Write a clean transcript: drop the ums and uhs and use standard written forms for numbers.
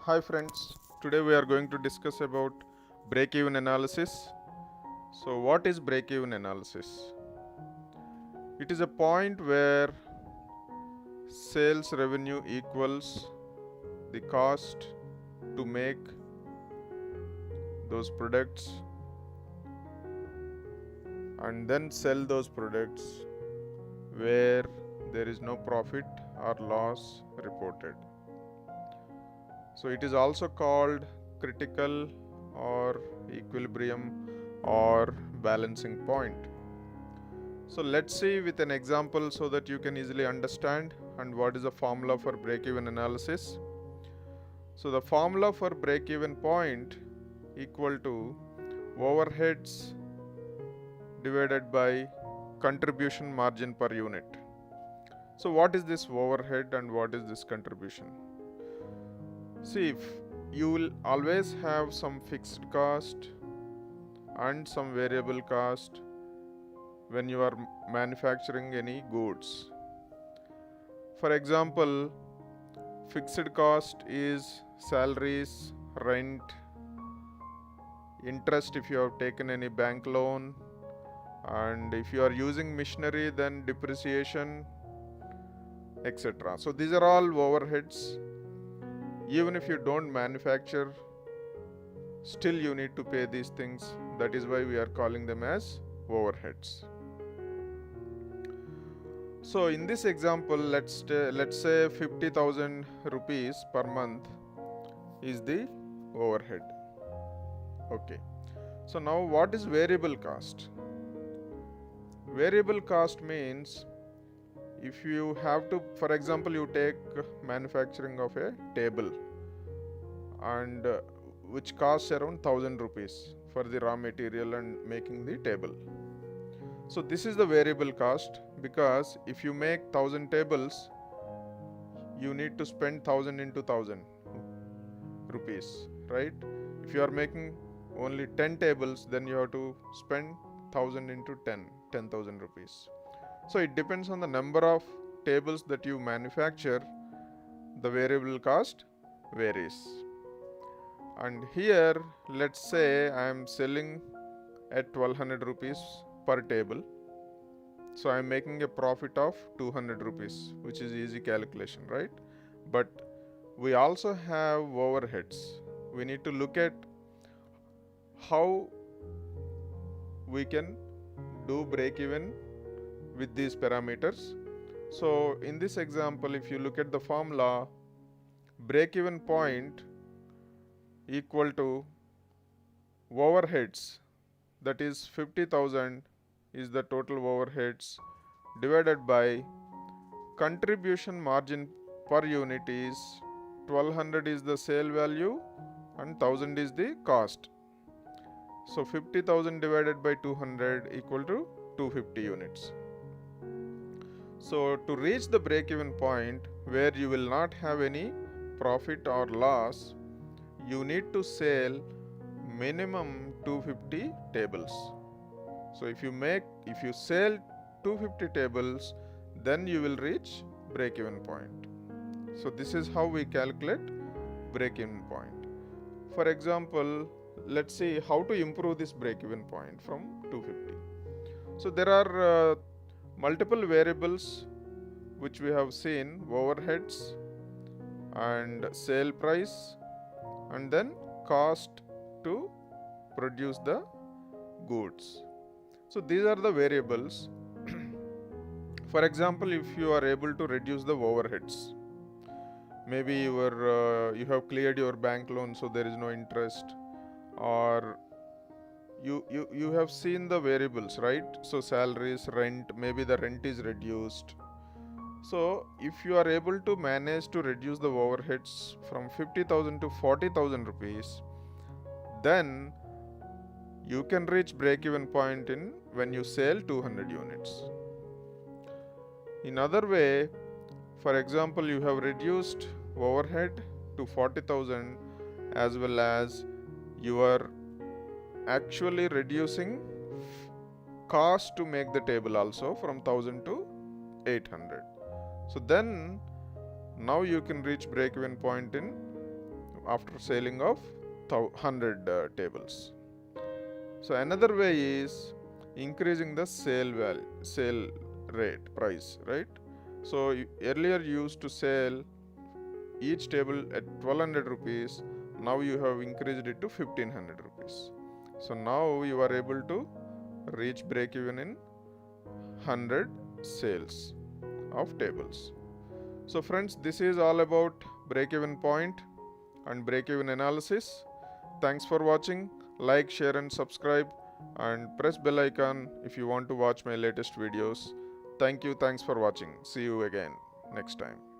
Hi friends, today we are going to discuss about break-even analysis. So what is break-even analysis? It is a point where sales revenue equals the cost to make those products and then sell those products where there is no profit or loss reported. So it is also called critical or equilibrium or balancing point. So let's see with an example so that you can easily understand and what is the formula for break-even analysis. So the formula for break-even point equal to overheads divided by contribution margin per unit. So what is this overhead and what is this contribution? See, if you will always have some fixed cost and some variable cost when you are manufacturing any goods. For example, fixed cost is salaries, rent, interest if you have taken any bank loan, and if you are using machinery then depreciation, etc. So these are all overheads. Even if you don't manufacture, still you need to pay these things. That is why we are calling them as overheads. So in this example, let's say 50,000 rupees per month is the overhead. Okay. So now what is variable cost? Variable cost means if you have to, for example, you take manufacturing of a table and which costs around 1000 rupees for the raw material and making the table. So this is the variable cost, because if you make 1000 tables, you need to spend 1000 into 1000 rupees, right? If you are making only 10 tables, then you have to spend 1000 into 10,000 rupees. So it depends on the number of tables that you manufacture, the variable cost varies. And here let's say I am selling at 1200 rupees per table, so I am making a profit of 200 rupees, which is easy calculation, right? But we also have overheads. We need to look at how we can do break even with these parameters. So in this example, if you look at the formula, break even point equal to overheads, that is 50,000 is the total overheads, divided by contribution margin per unit is 1200 is the sale value and 1000 is the cost. So 50,000 divided by 200 equal to 250 units. So to reach the break even point where you will not have any profit or loss, you need to sell minimum 250 tables. So if you sell 250 tables, then you will reach break even point. So this is how we calculate break even point. For example, let's see how to improve this break even point from 250. So there are multiple variables which we have seen: overheads and sale price, and then cost to produce the goods. So these are the variables. For example, if you are able to reduce the overheads, maybe you have cleared your bank loan, so there is no interest, or you have seen the variables, right? So salaries, rent, maybe the rent is reduced. So if you are able to manage to reduce the overheads from 50,000 to 40,000 rupees, then you can reach break even point in when you sell 200 units. In other way, for example, you have reduced overhead to 40,000, as well as you are actually reducing cost to make the table also from 1000 to 800. So then now you can reach break even point in after selling of 100 tables. So another way is increasing the sale rate price, right? So earlier you used to sell each table at 1200 rupees. Now you have increased it to 1500 rupees. So now you are able to reach break even in 100 sales of tables. So friends, this is all about break even point and break even analysis. Thanks for watching. Like, share and subscribe, and press bell icon if you want to watch my latest videos. Thank you. Thanks for watching. See you again next time.